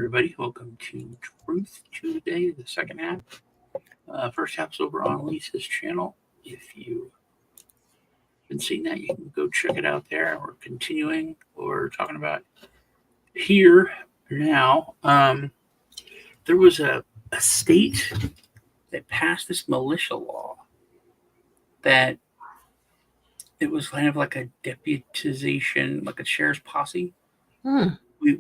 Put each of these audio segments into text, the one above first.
everybody. Welcome to Truth Tuesday, the second half. First half's over on Lisa's channel. If you haven't seen that, you can go check it out there. We're continuing. We're talking about here now. There was a state that passed this militia law that it was kind of like a deputization, like a sheriff's posse.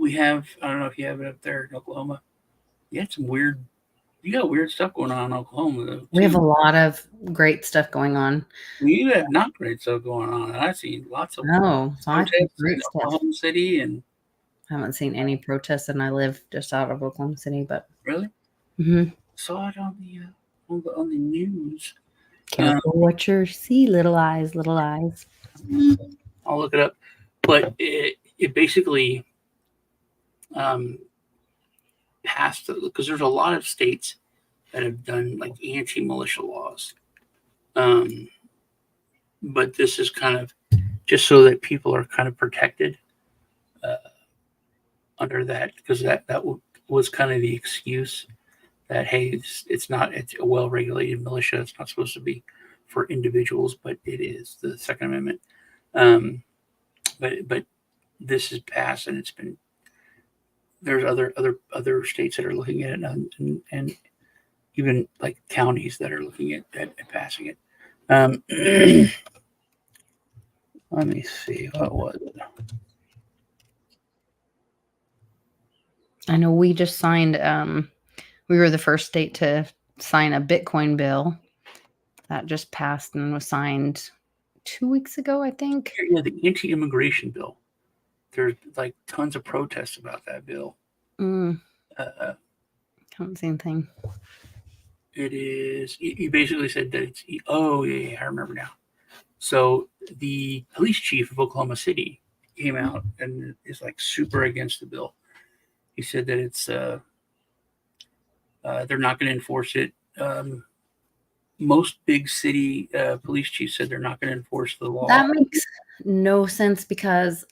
We have, I don't know if you have it up there in Oklahoma. You got weird stuff going on in Oklahoma, though, we have a lot of great stuff going on. We have not great stuff going on. I've seen lots of protests in Oklahoma City, and I haven't seen any protests, and I live just out of Oklahoma City. But really, saw it on the news. Careful what you see, little eyes, little eyes. I'll look it up, but it basically passed because there's a lot of states that have done like anti-militia laws, but this is kind of just so that people are kind of protected under that, because that was kind of the excuse that, hey, it's a well-regulated militia. It's not supposed to be for individuals, but it is the Second Amendment. But this is passed, and there's other states that are looking at it, and even like counties that are looking at passing it. Let me see, what was it? I know we just signed. We were the first state to sign a Bitcoin bill that just passed and was signed 2 weeks ago, I think. Yeah, the anti-immigration bill. There's like tons of protests about that bill. Haven't seen anything. It is. You basically said that it's. Oh yeah, I remember now. So the police chief of Oklahoma City came out and is like super against the bill. He said that it's. They're not going to enforce it. Most big city police chiefs said they're not going to enforce the law. That makes no sense, because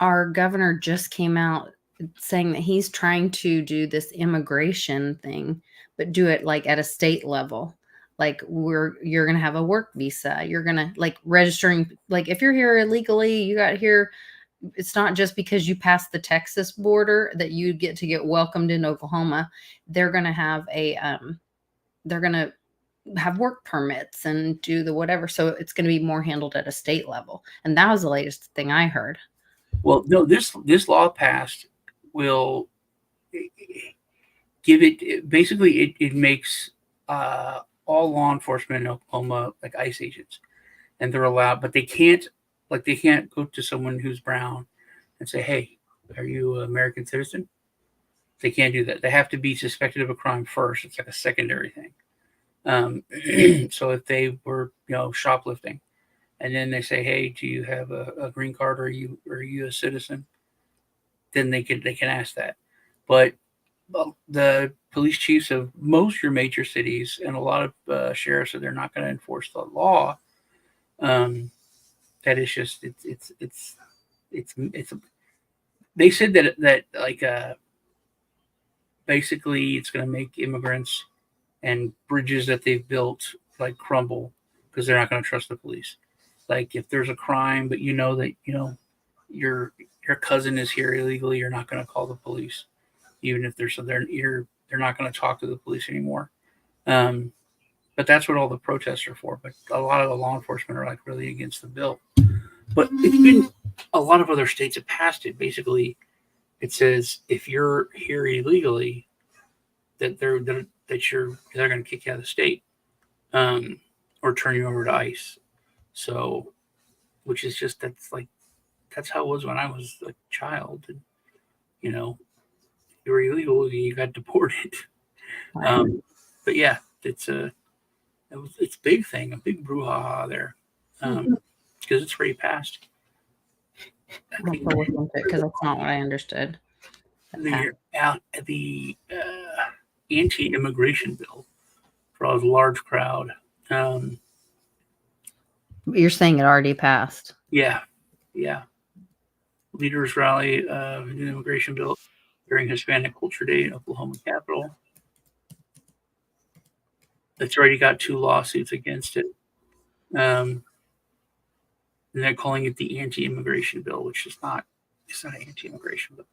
our governor just came out saying that he's trying to do this immigration thing, but do it like at a state level. Like you're going to have a work visa. You're going to like registering. Like if you're here illegally, you got here. It's not just because you passed the Texas border that you get to get welcomed in Oklahoma. They're going to have they're going to have work permits and do the whatever. So it's going to be more handled at a state level. And that was the latest thing I heard. Well, no, this law passed will give it, basically it makes all law enforcement in Oklahoma like ICE agents, and they're allowed, but they can't go to someone who's brown and say, hey, are you an American citizen? They can't do that. They have to be suspected of a crime first. It's like a secondary thing. So if they were, shoplifting, and then they say, hey, do you have a green card? Or are you a citizen? Then they can ask that. But the police chiefs of most of your major cities and a lot of sheriffs said they're not going to enforce the law. That is just it's they said that like basically it's going to make immigrants and bridges that they've built like crumble, because they're not going to trust the police. Like if there's a crime, but that your cousin is here illegally, you're not going to call the police, even if they're not going to talk to the police anymore. But that's what all the protests are for. But a lot of the law enforcement are like really against the bill. But it's been a lot of other states have passed it. Basically, it says if you're here illegally, that they're going to kick you out of the state, or turn you over to ICE. So, which is just that's how it was when I was a child. And, you were illegal and you got deported. But yeah, it's a big thing, a big brouhaha there, because it's already passed. Because that's not what I understood. The anti-immigration bill draws a large crowd. You're saying it already passed? Yeah. Leaders rally the immigration bill. during Hispanic Culture Day in Oklahoma Capitol. It's already got 2 lawsuits against it. And they're calling it the anti-immigration bill, which is not. It's not anti-immigration, but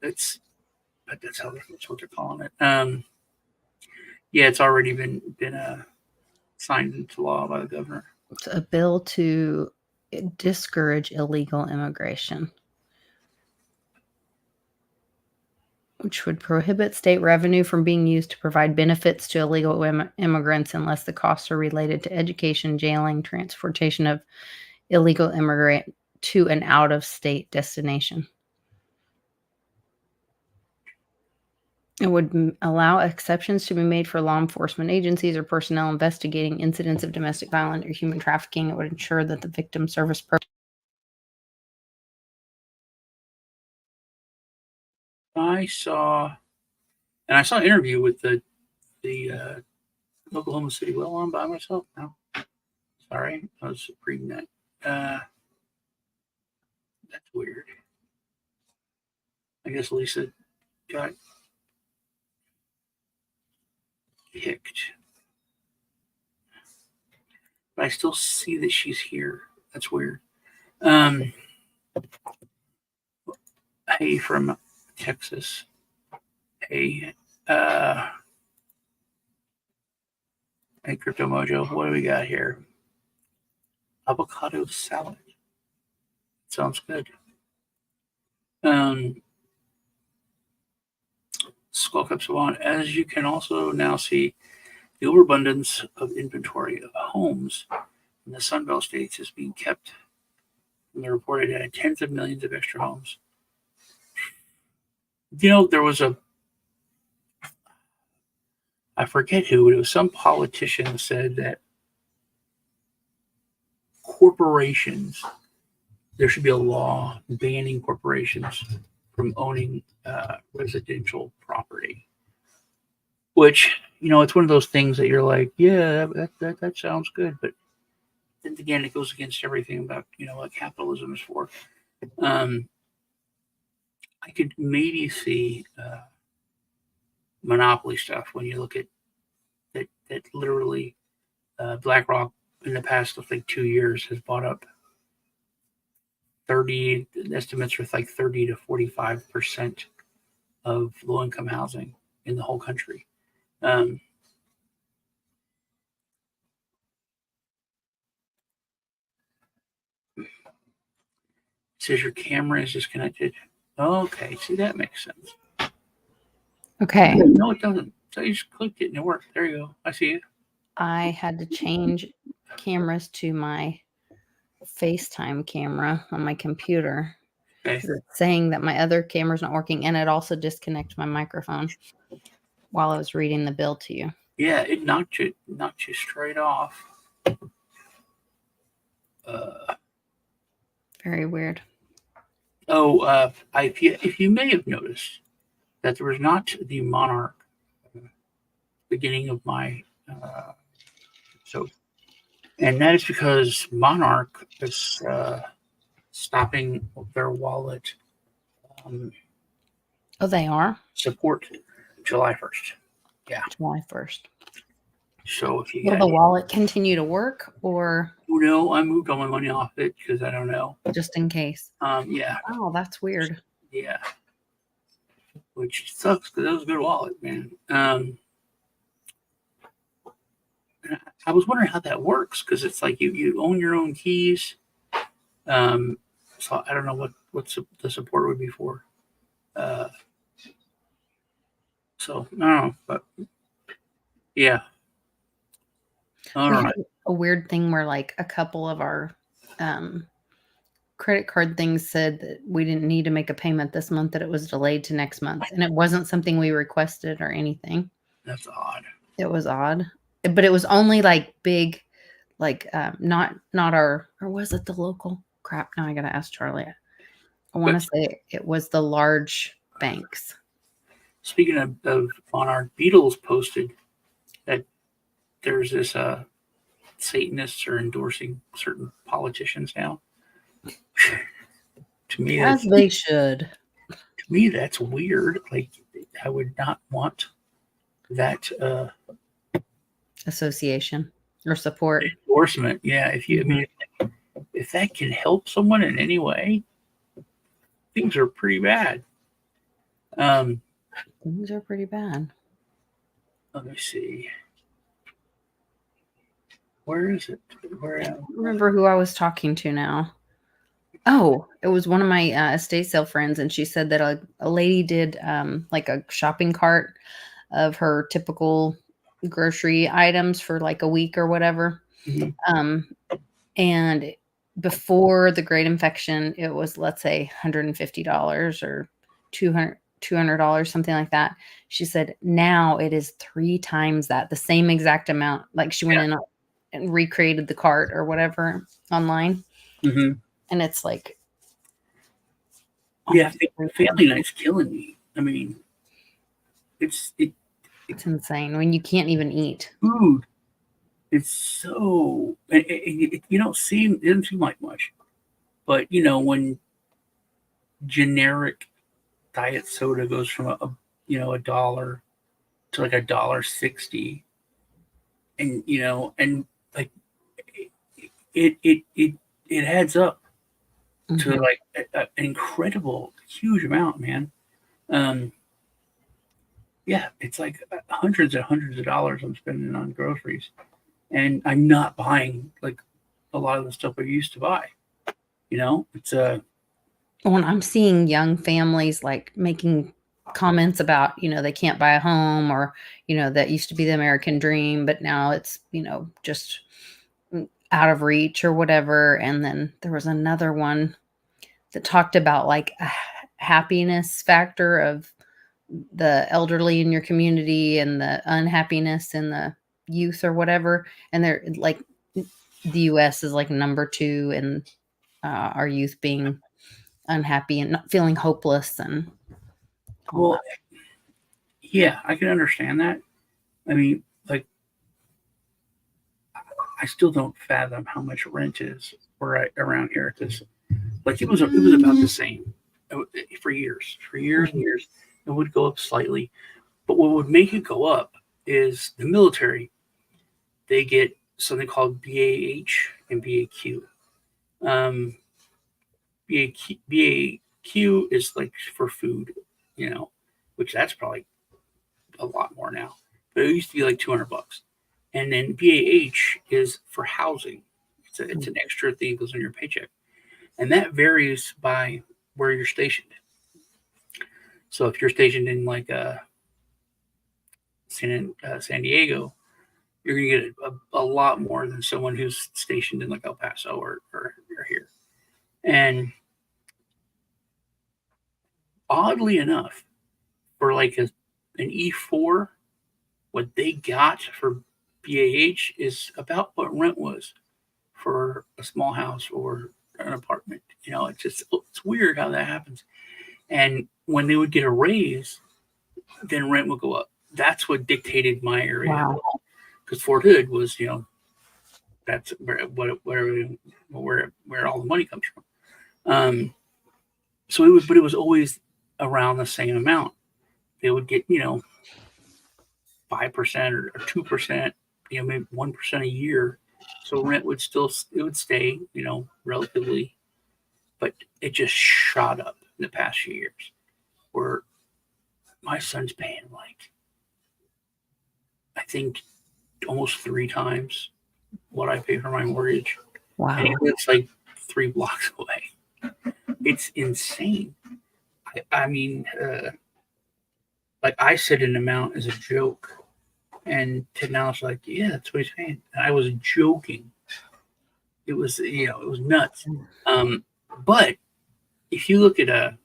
that's what they're calling it. Yeah, it's already been signed into law by the governor. It's a bill to discourage illegal immigration, which would prohibit state revenue from being used to provide benefits to illegal immigrants unless the costs are related to education, jailing, transportation of illegal immigrant to an out-of-state destination. It would allow exceptions to be made for law enforcement agencies or personnel investigating incidents of domestic violence or human trafficking. It would ensure that the victim service program. I saw an interview with the Oklahoma City Well on by myself. No, sorry, I was reading that. That's weird. I guess Lisa got kicked. But I still see that she's here. That's weird. Hey, from Texas. Hey, hey, Crypto Mojo. What do we got here? Avocado salad. Sounds good. Skullcap Savant. As you can also now see, the overabundance of inventory of homes in the Sunbelt states is being kept from the reported at tens of millions of extra homes. You know, there was I forget who, it was some politician said that corporations, there should be a law banning corporations from owning residential property. Which, you know, it's one of those things that you're like, yeah, that sounds good. But then again, it goes against everything about, you know, what capitalism is for. I could maybe see monopoly stuff when you look at that literally BlackRock in the past, like 2 years, has bought up 30 estimates with like 30 to 45% of low-income housing in the whole country. It says your camera is disconnected. Okay, see, that makes sense. Okay. No, it doesn't. So you just clicked it and it worked. There you go. I see you. I had to change cameras to my FaceTime camera on my computer. Okay. It's saying that my other camera's not working, and it also disconnected my microphone while I was reading the bill to you. Yeah, it knocked you straight off. Very weird. Oh, if you may have noticed that there was not the Monarch beginning of my and that is because Monarch is stopping their wallet They are? support July 1st. Yeah. July 1st. So if you will the wallet continue to work, or? No, I moved all my money off it because I don't know. Just in case. Yeah. Oh, that's weird. Yeah. Which sucks because that was a good wallet, man. I was wondering how that works because it's like you own your own keys. So I don't know what the support would be for. So I don't know, but yeah. All right. A weird thing where like a couple of our credit card things said that we didn't need to make a payment this month, that it was delayed to next month, and it wasn't something we requested or anything. That's odd. It was odd, but it was only like big, like not our, or was it the local? Crap, now I gotta ask Charlie. I want to say it was the large banks. Speaking of Monarch, Beatles posted that there's this Satanists are endorsing certain politicians now. To me, as they should. To me, that's weird. Like, I would not want that Association or support. endorsement. Yeah, if you, I mean, if that can help someone in any way, things are pretty bad. Things are pretty bad. Let me see. Where is it? Where I don't remember who I was talking to now. Oh, it was one of my estate sale friends, and she said that a lady did like a shopping cart of her typical grocery items for like a week or whatever. Mhm. And before the great infection, it was, let's say, $150 or $200, something like that. She said now it is 3 times that, the same exact amount. Like she went Yeah. in and recreated the cart or whatever online. Mm-hmm. And it's like, Yeah, family night's killing me. I mean, it's it's insane when you can't even eat. food. It's so you don't see it doesn't seem like much, but when generic diet soda goes from a dollar to like $1.60, and like it adds up to Mhm. like an incredible huge amount, man. Um, yeah, it's like hundreds and hundreds of dollars I'm spending on groceries, and I'm not buying like a lot of the stuff I used to buy. It's When I'm seeing young families like making comments about, they can't buy a home, or, that used to be the American dream, but now it's, just out of reach or whatever. And then there was another one that talked about like a happiness factor of the elderly in your community and the unhappiness in the youth or whatever. And they're like, the US is like number 2 in our youth being unhappy and not feeling hopeless and all well, that. yeah, I can understand that. I mean, like, I still don't fathom how much rent is right around here, because like it was about the same for years and years. It would go up slightly, but what would make it go up is the military. They get something called BAH and BAQ. Um, BAQ is like for food, which that's probably a lot more now. But it used to be like $200, and then BAH is for housing. It's an extra thing that goes on your paycheck, and that varies by where you're stationed. So if you're stationed in like San Diego, you're going to get a lot more than someone who's stationed in like El Paso or here. And oddly enough, for like an E4, what they got for BAH is about what rent was for a small house or an apartment. It's weird how that happens. And when they would get a raise, then rent would go up. That's what dictated my area, Wow. because Fort Hood was, that's where all the money comes from. But it was always around the same amount. They would get 5% or 2%, maybe 1% a year. So rent would stay, relatively, but it just shot up in the past few years. Where my son's paying like, I think, almost 3 times what I pay for my mortgage, Wow. and he lives like 3 blocks away. It's insane. I mean, like, I said an amount as a joke, and Ted Now's like, "Yeah, that's what he's paying." And I was joking. It was, it was nuts. But if you look at the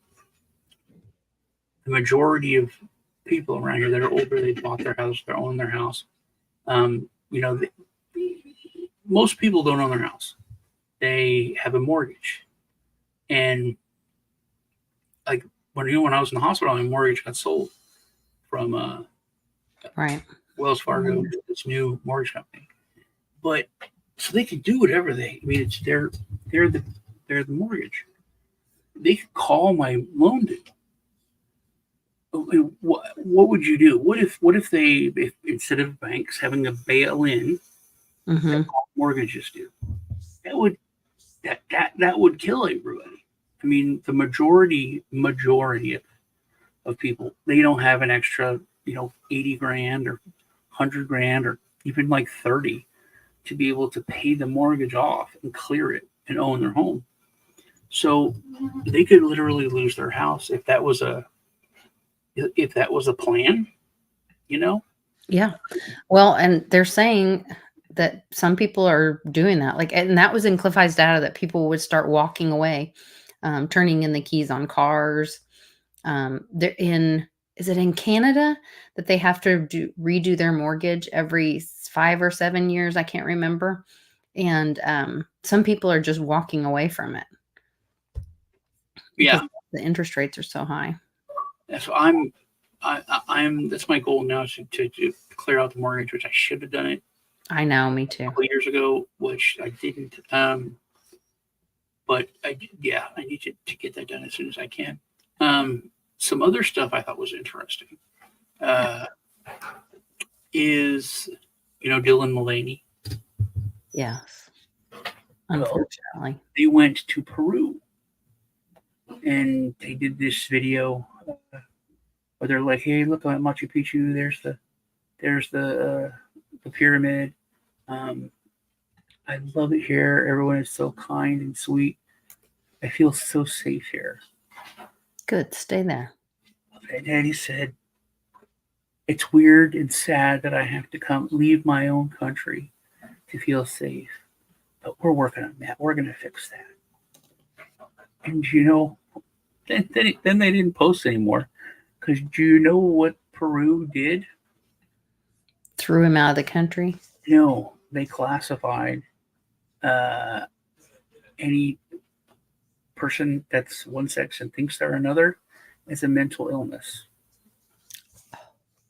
majority of people around here that are older, they bought their house, they own their house. Um, you know, most people don't own their house; they have a mortgage. And like when I was in the hospital, my mortgage got sold from Right. Wells Fargo to this new mortgage company. But so they could do whatever I mean, it's they're the mortgage. They could call my loan due. what would you do? What if they, if instead of banks having to bail in, Hmm. mortgages do? That would that would kill everybody. I mean, the majority of people, they don't have an extra, 80 grand or 100 grand or even like 30 to be able to pay the mortgage off and clear it and own their home. So they could literally lose their house if that was a plan, you know? Yeah. Well, and they're saying that some people are doing that. Like, and that was in Cliff High's data that people would start walking away, turning in the keys on cars. They're in, is it in Canada that they have to redo their mortgage every 5 or 7 years? I can't remember. And some people are just walking away from it because Yeah. the interest rates are so high. So I'm that's my goal now, is to clear out the mortgage, which I should have done it I know, me a too. couple years ago, which I didn't. But I need to get that done as soon as I can. Some other stuff I thought was interesting uh, is, Dylan Mulvaney. Yes, Well, unfortunately. they went to Peru and they did this video where they're like, "Hey, look at Machu Picchu. There's the pyramid. Um, I love it here. Everyone is so kind and sweet. I feel so safe here." Good, stay there. And then he said, "It's weird and sad that I have to leave my own country to feel safe, but we're working on that. We're going to fix that." And then they didn't post anymore, because do you know what Peru did? Threw him out of the country. No, they classified uh, any person that's one sex and thinks they're another as a mental illness.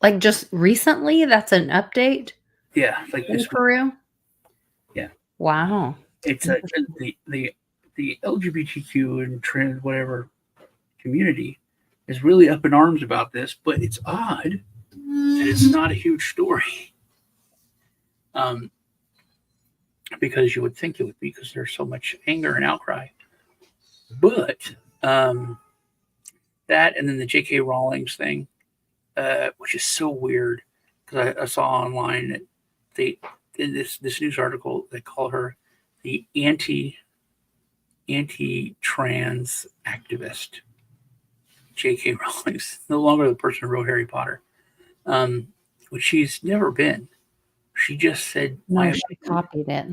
Like just recently, that's an update Yeah, like in this. Peru. Yeah, Wow. it's the LGBTQ and trans whatever community is really up in arms about this, but it's odd that it's not a huge story. Um, because you would think it would be, because there's so much anger and outcry. But um, that, and then the J.K. Rowling's thing, which is so weird, because I saw online that they, in this news article, they call her the anti-trans activist. J.K. Rowling's no longer the person who wrote Harry Potter, which she's never been. She just said No, she copied it.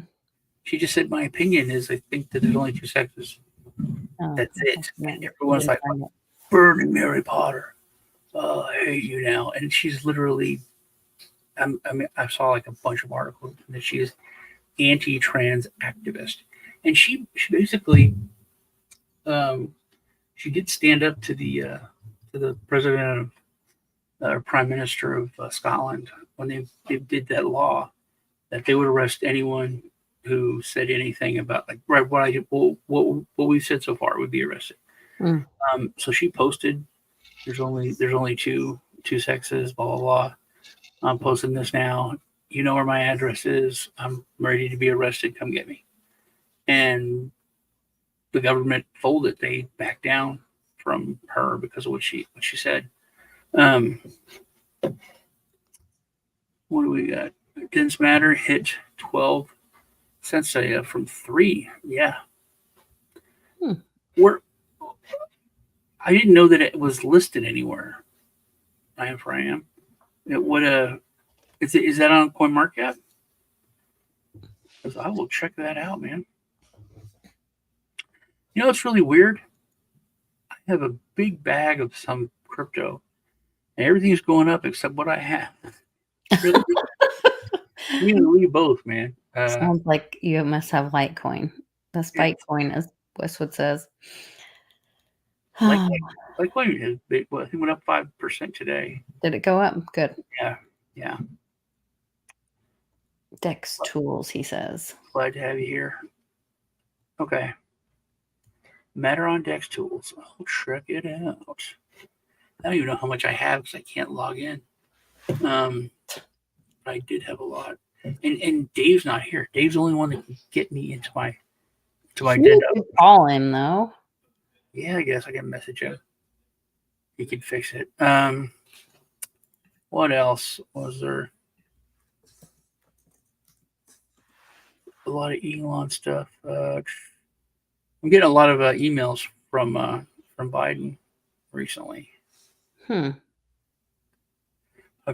She just said, "My opinion is I think that there's only two sexes. Oh, That's it." And everyone's didn't like, find it. "Burning Harry Potter. Oh, I hate you now." And she's literally, I saw like a bunch of articles that she is anti-trans activist, and she basically, um, she did stand up to the president of, or prime minister of Scotland, when they did that law that they would arrest anyone who said anything about, like, right, what we've said so far would be arrested. Mm. So she posted, there's only two sexes, blah blah blah. I'm posting this now. You know where my address is. I'm ready to be arrested. Come get me. And the government folded. They backed down from her because of what she said. Um, what do we got? Didn't matter. Hit 12 cents from 3. Yeah. Hmm. I didn't know that it was listed anywhere. I am. It would is that on CoinMarket? Because I will check that out, man. It's really weird. I have a big bag of some crypto, and everything's going up except what I have. Really, you need to read both, man. Sounds like you must have Litecoin. The spike coin, as Westwood says. Litecoin is big. Well, it went up 5% today. Did it go up? Good. Yeah. Dex tools, he says. Glad to have you here. Okay. Matter on Dex tools. I'll check it out. I don't even know how much I have because I can't log in. But I did have a lot. And Dave's not here. Dave's the only one that can get me into my You Dendo. could call him though. Yeah, I guess I can message him. He can fix it. What else was there? A lot of Elon stuff. I'm getting a lot of emails from Biden recently. Up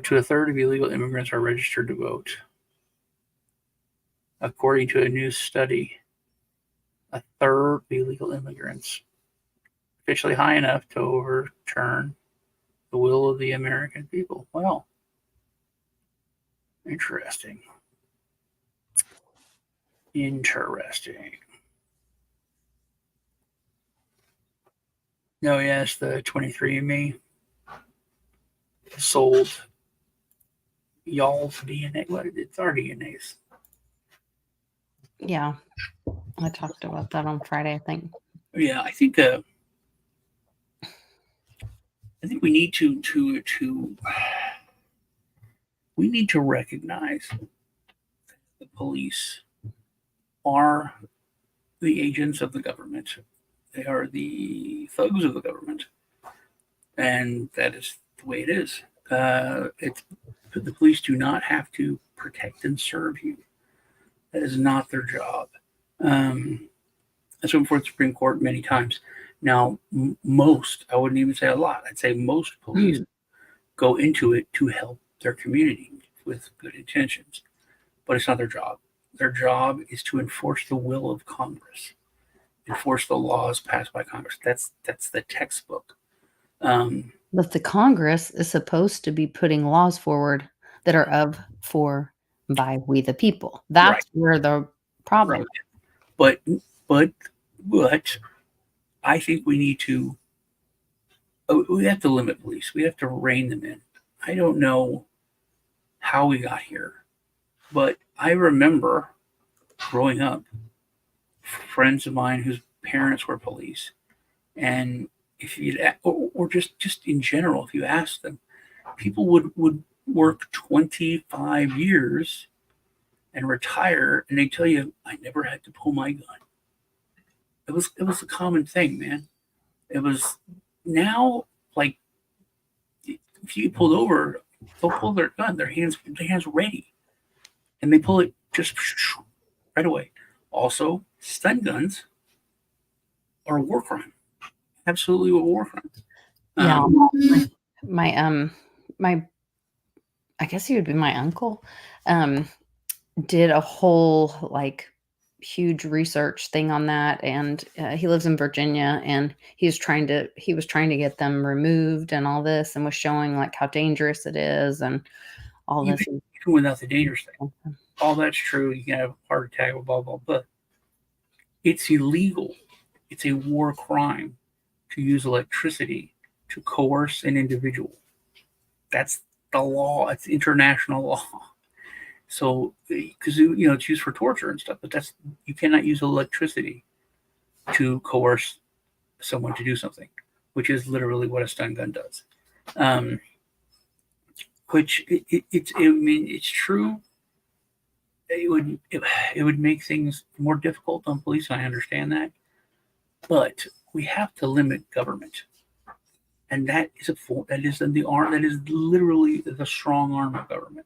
to a third of illegal immigrants are registered to vote, according to a new study. A third of illegal immigrants, officially high enough to overturn the will of the American people. Well, interesting. Interesting. No, yes, the 23andMe sold y'all's DNA. What? It's our DNAs. Yeah, I talked about that on Friday, I think. Yeah, I think we need to we need to recognize the police are the agents of the government. They are the thugs of the government, and that is the way it is. The police do not have to protect and serve you. That is not their job. That's been before the Supreme Court many times. Now, most, I wouldn't even say a lot, I'd say most police go into it to help their community with good intentions, but it's not their job. Their job is to enforce the will of Congress, enforce the laws passed by Congress. That's the textbook. But the Congress is supposed to be putting laws forward that are of, for, by we the people. That's where the problem. Right. But I think we need to. We have to limit police. We have to rein them in. I don't know how we got here, but I remember growing up, friends of mine whose parents were police, and if you or just in general, if you ask them, people would work 25 years and retire, and they tell you, I never had to pull my gun. It was a common thing, man. It was now like if you get pulled over, they'll pull their gun, their hands ready, and they pull it just right away. Also, stun guns are a war crime, absolutely a war crime. Yeah, my I guess he would be my uncle. Did a whole like huge research thing on that, and he lives in Virginia, and he was trying to get them removed and all this, and was showing like how dangerous it is and all this. Even without the dangerous thing, all that's true. You can have a heart attack, blah blah, but it's illegal. It's a war crime to use electricity to coerce an individual. That's the law. It's international law. So, because it's used for torture and stuff, but you cannot use electricity to coerce someone to do something, which is literally what a stun gun does. Which it's true. It would make things more difficult on police. I understand that, but we have to limit government, and that is the arm. That is literally the strong arm of government.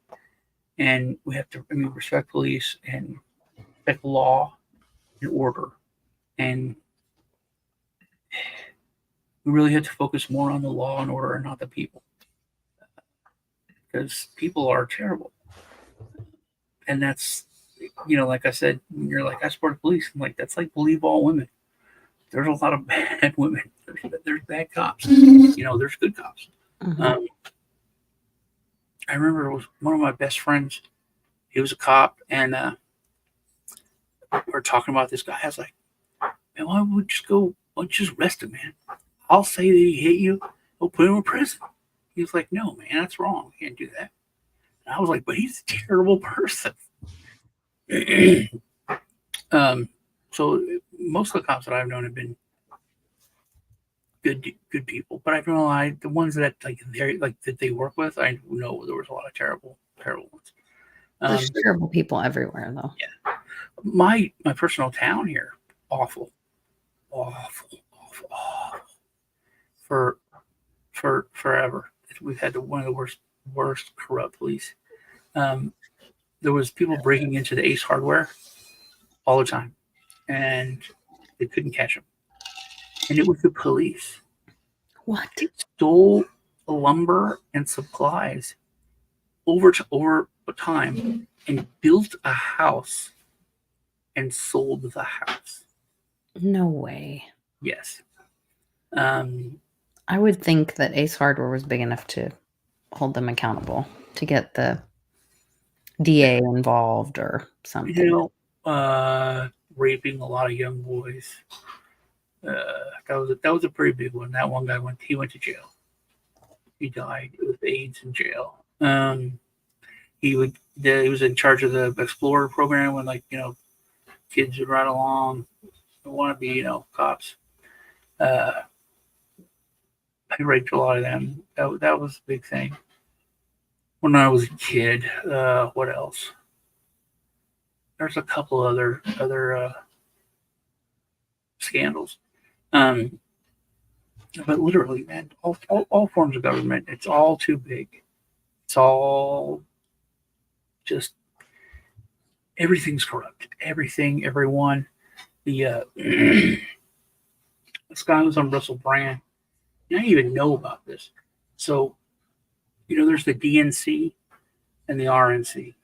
And we have to respect police and respect law and order. And we really have to focus more on the law and order and not the people. Because people are terrible. And that's, like I said, you're like, I support the police. I'm like, that's like believe all women. There's a lot of bad women. There's bad cops. There's good cops. Mm-hmm. I remember it was one of my best friends. He was a cop, and we were talking about this guy. I was like, man, why don't you just arrest him, man? I'll say that he hit you. We'll put him in prison. He was like, no, man, that's wrong. You can't do that. And I was like, but he's a terrible person. So most of the cops that I've known have been good people. But I don't know, the ones that that they work with, I know there was a lot of terrible ones. There's terrible people everywhere, though. Yeah. My personal town here, awful for forever. We've had one of the worst corrupt police. There was people breaking into the Ace Hardware all the time, and they couldn't catch them. And it was the police. What? They stole lumber and supplies over time and built a house and sold the house. No way. Yes. I would think that Ace Hardware was big enough to hold them accountable, to get the DA involved or something. Raping a lot of young boys. That was a pretty big one. That one guy went to jail. He died with AIDS in jail. He was in charge of the Explorer program when kids would ride along and want to be cops. I raped a lot of them. That was a big thing when I was a kid. What else? There's a couple other scandals. But literally, man, all forms of government, it's all too big. It's all just everything's corrupt. Everything, everyone. The this guy was on Russell Brand. I didn't even know about this. So, there's the DNC and the RNC,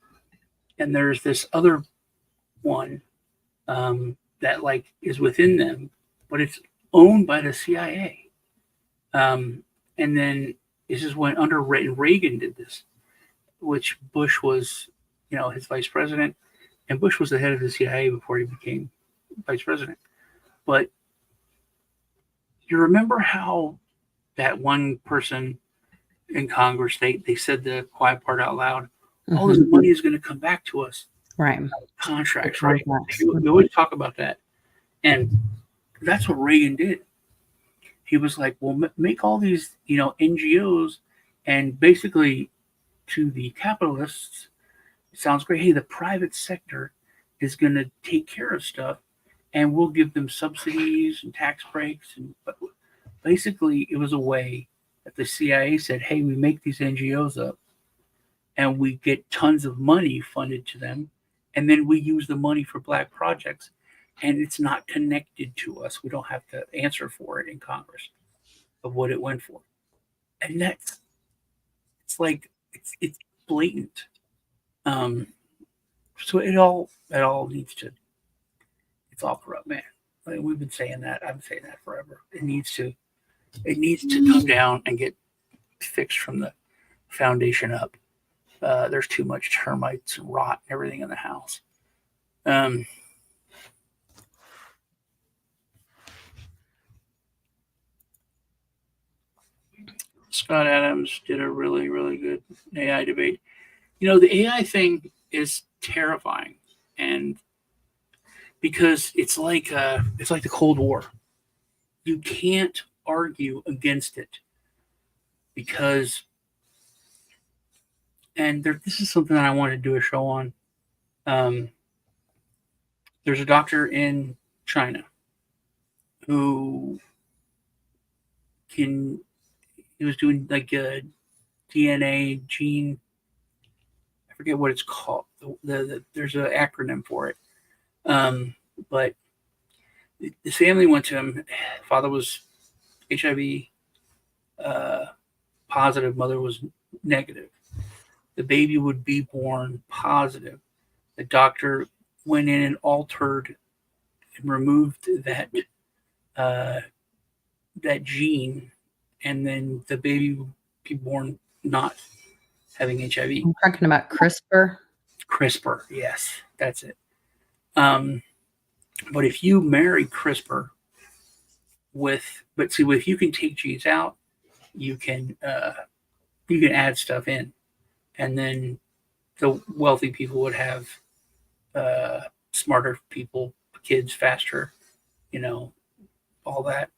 and there's this other one that is within them, but it's owned by the CIA. And then this is when Reagan did this, which Bush was, his vice president, and Bush was the head of the CIA before he became vice president. But you remember how that one person in Congress, they said the quiet part out loud, all this money is going to come back to us. Right. Contracts, right? We always talk about that. And that's what Reagan did. He was like, well, make all these, NGOs, and basically to the capitalists, it sounds great. Hey, the private sector is going to take care of stuff, and we'll give them subsidies and tax breaks. But basically, it was a way that the CIA said, hey, we make these NGOs up, and we get tons of money funded to them, and then we use the money for black projects, and it's not connected to us. We don't have to answer for it in Congress of what it went for. And it's blatant. So it all needs to, it's all corrupt, man. We've been saying that. I've been saying that forever. It needs to come down and get fixed from the foundation up. There's too much termites and rot and everything in the house. Scott Adams did a really, really good AI debate. The AI thing is terrifying, and because it's like the Cold War. You can't argue against it because, and this is something that I want to do a show on. There's a doctor in China who he was doing DNA gene. I forget what it's called. There's an acronym for it. But the family went to him. Father was HIV positive. Mother was negative. The baby would be born positive. The doctor went in and altered and removed that gene, and then the baby would be born not having HIV. I'm talking about CRISPR. CRISPR, yes, that's it. But if you marry CRISPR if you can take genes out, you can add stuff in, and then the wealthy people would have smarter people, kids faster, all that.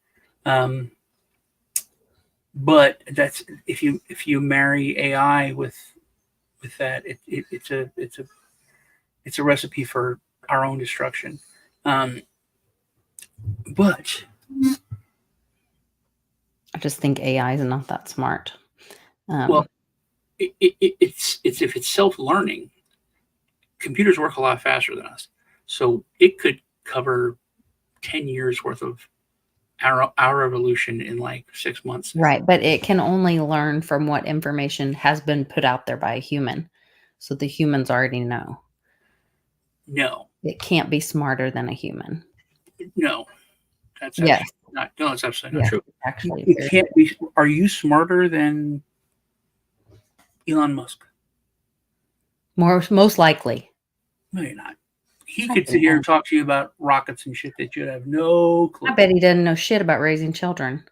But that's if you marry AI with that, it's a recipe for our own destruction. But I just think AI is not that smart. well, it's if it's self-learning, computers work a lot faster than us, so it could cover 10 years worth of our evolution in like 6 months. Right, but it can only learn from what information has been put out there by a human. So the humans already know. No, It can't be smarter than a human. no, that's Yes, actually not. No, that's absolutely not yes, true. actually, It very can't be. Are you smarter than Elon Musk? most likely. No, you're not. He I could sit think here so. and talk to you about rockets and shit that you'd have no clue. I bet he doesn't know shit about raising children.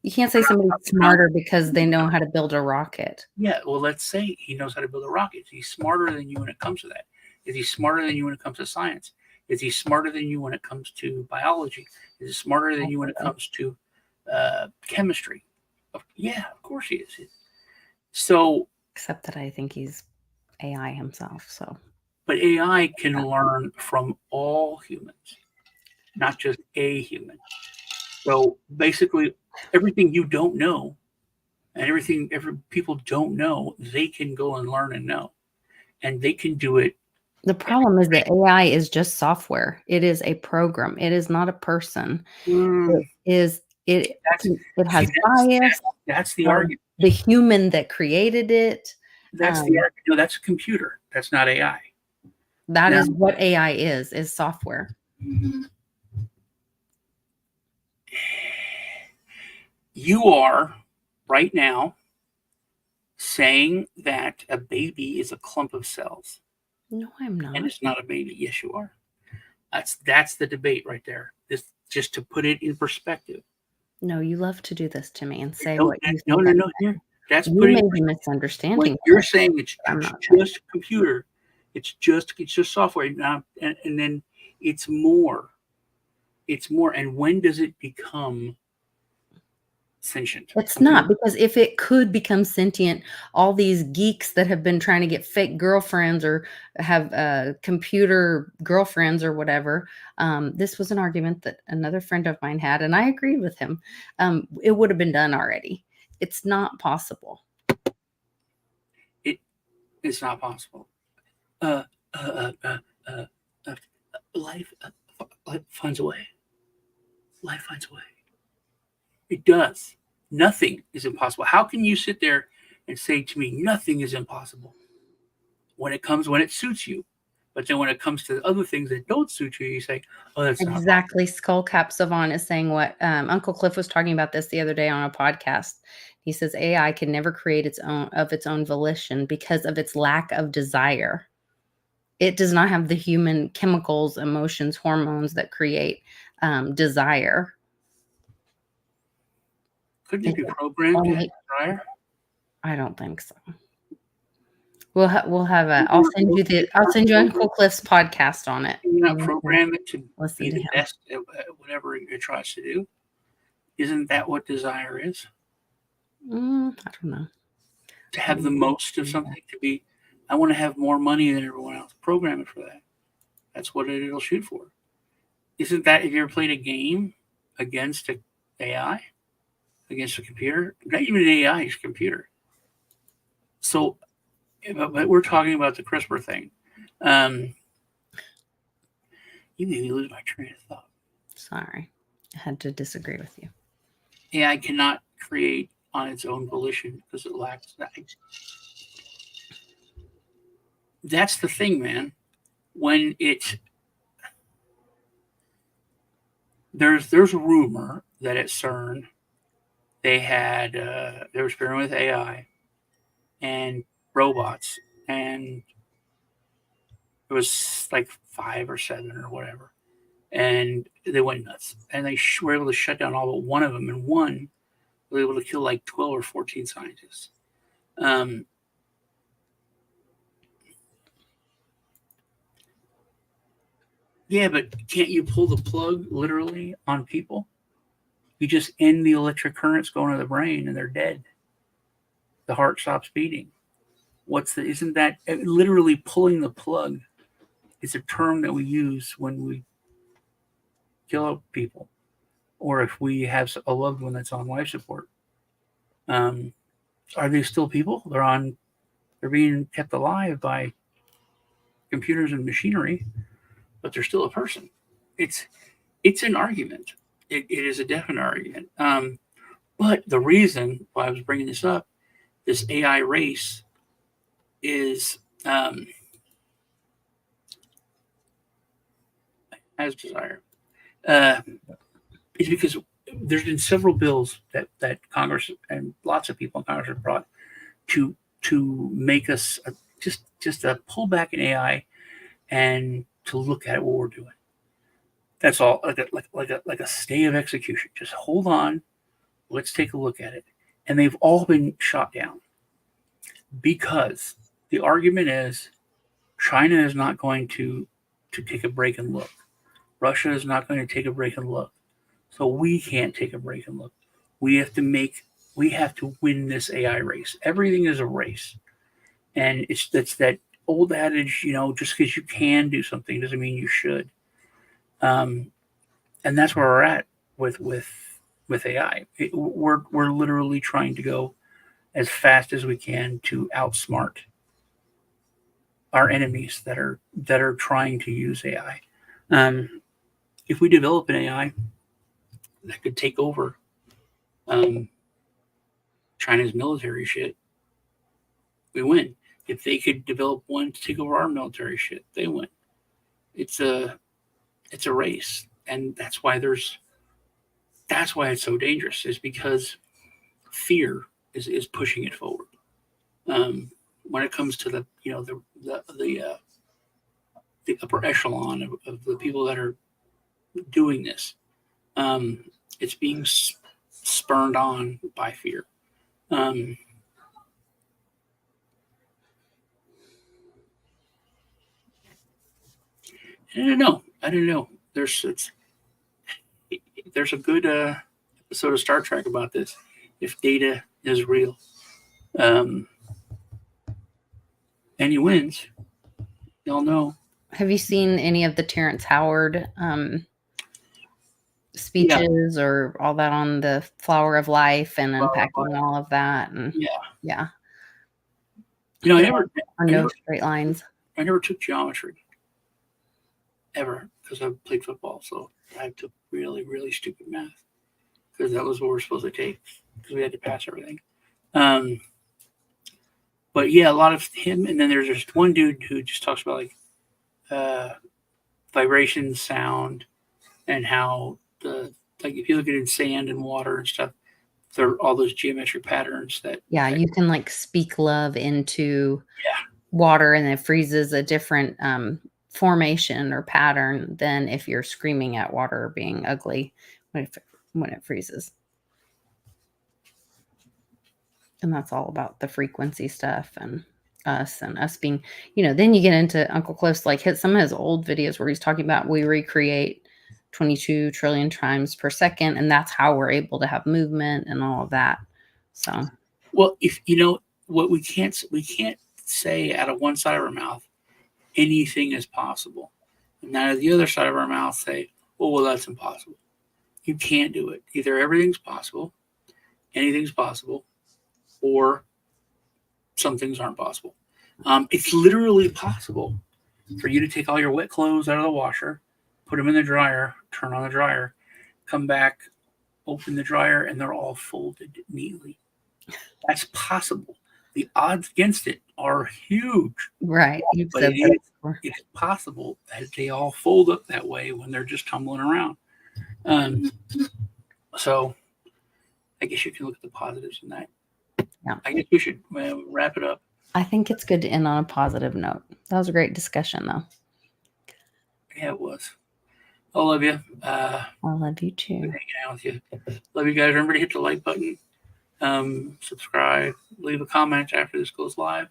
You can't say somebody's smarter because they know how to build a rocket. Yeah, well, let's say he knows how to build a rocket. He's smarter than you when it comes to that. Is he smarter than you when it comes to science? Is he smarter than you when it comes to biology? Is he smarter than you when it comes to chemistry? Yeah, of course he is. So, Except that I think he's AI himself. So but AI can learn from all humans, not just a human. So basically, everything you don't know and everything every people don't know, they can go and learn and know, and they can do it. the problem is that AI is just software. It is a program. It is not a person. Mm, It is it that's it see, has bias. that's the Um, argument. the human that created it. That's the Um, argument. No, that's a computer. That's not AI. that Now, is what AI is software. you are right now saying that a baby is a clump of cells, No, I'm and not. it's not a baby. Yes, you are. That's the debate right there. This just to put it in perspective. No, you love to do this to me and say No, what you no, think no, I'm no. Here, that's You putting may be misunderstanding when what you're saying I'm not saying. just a computer. It's just software. Now, and then it's more. It's more. And when does it become sentient? It's When not, because if it could become sentient, all these geeks that have been trying to get fake girlfriends or have computer girlfriends or whatever, this was an argument that another friend of mine had, and I agreed with him. It would have been done already. It's not possible. it it's not possible. Uh, uh, uh, uh, uh, life, life finds a way. Life finds a way. It does. Nothing is impossible. How can you sit there and say to me, nothing is impossible when it suits you? But then when it comes to other things that don't suit you, you say, oh, that's not possible. Exactly. Skullcap Savant is saying what Uncle Cliff was talking about this the other day on a podcast. He says AI can never create its own volition because of its lack of desire. It does not have the human chemicals, emotions, hormones that create desire. Couldn't it It be programmed to have only, desire? I don't think so. We'll have a. I'll send you Uncle Cliff's podcast on it. You're not And you can program it to listen be to the him. best at whatever it tries to do. Isn't that what desire is? I don't know. To have the most of something, to be, I want to have more money than everyone else. Program it for that. That's what it'll shoot for. Isn't that, if you ever played a game against a AI, against a computer, not even an AI, it's a computer. So, but we're talking about the CRISPR thing. Um, you made me lose my train of thought. Sorry, I had to disagree with you. AI cannot create on its own volition because it lacks that. That's the thing, man. When there's a rumor that at CERN they were experimenting with AI and robots, and it was like 5 or 7 or whatever, and they went nuts, and they were able to shut down all but one of them, and one was able to kill like 12 or 14 scientists. Um, yeah, but can't you pull the plug literally on people? You just end the electric currents going to the brain, and they're dead. The heart stops beating. Isn't that literally pulling the plug? It's a term that we use when we kill people, or if we have a loved one that's on life support. Are they still people? They're being kept alive by computers and machinery, but they're still a person. It's an argument. It is a definite argument. But the reason why I was bringing this up, this AI race, is as desired. Is because there's been several bills that Congress and lots of people in Congress have brought to make us just a pullback in AI and to look at what we're doing. That's all, like a stay of execution. Just hold on, let's take a look at it. And they've all been shot down because the argument is China is not going to take a break and look. Russia is not going to take a break and look. So we can't take a break and look. We have to win this AI race. Everything is a race. And that's that old adage, just because you can do something doesn't mean you should. And that's where we're at with AI. We're literally trying to go as fast as we can to outsmart our enemies that are trying to use AI. If we develop an AI that could take over China's military shit, we win. If they could develop one to take over our military shit, they win. It's a race, and that's why it's so dangerous. Is because fear is pushing it forward. When it comes to the upper echelon of the people that are doing this, it's being spurned on by fear. I don't know. There's a good episode of Star Trek about this. If data is real, and he wins, y'all know. Have you seen any of the Terrence Howard speeches or all that on the Flower of Life and unpacking all of that? And yeah. Straight lines. I never took geometry ever because I played football, so I took really, really stupid math because that was what we're supposed to take because we had to pass everything. But yeah, a lot of him, and then there's just one dude who just talks about vibration, sound, and how if you look at it in sand and water and stuff, there are all those geometric patterns that you can speak love into water, and it freezes a different formation or pattern than if you're screaming at water being ugly when it freezes. And that's all about the frequency stuff and us being, then you get into Uncle Cliff's, some of his old videos where he's talking about we recreate 22 trillion times per second. And that's how we're able to have movement and all of that. So, well, if what we can't say out of one side of our mouth, anything is possible. And out of the other side of our mouth say, well, that's impossible. You can't do it. Either everything's possible, anything's possible, or some things aren't possible. It's literally possible for you to take all your wet clothes out of the washer, put them in the dryer, turn on the dryer, come back, open the dryer, and they're all folded neatly. That's possible. The odds against it are huge. Right. But it's possible that they all fold up that way when they're just tumbling around. So I guess you can look at the positives in that. Yeah. I guess we should wrap it up. I think it's good to end on a positive note. That was a great discussion, though. Yeah, it was. I love you. I love you too. Hanging out with you. Love you guys. Remember to hit the like button, subscribe, leave a comment after this goes live.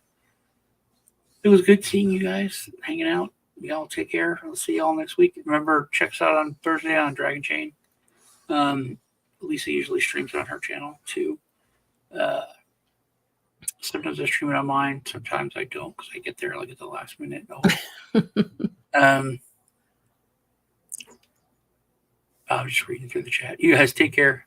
It was good seeing you guys hanging out. Y'all take care. I'll see y'all next week. Remember, check us out on Thursday on Dragon Chain. Lisa usually streams it on her channel too. Sometimes I stream it on mine. Sometimes I don't because I get there like at the last minute. I'm just reading through the chat. You guys take care.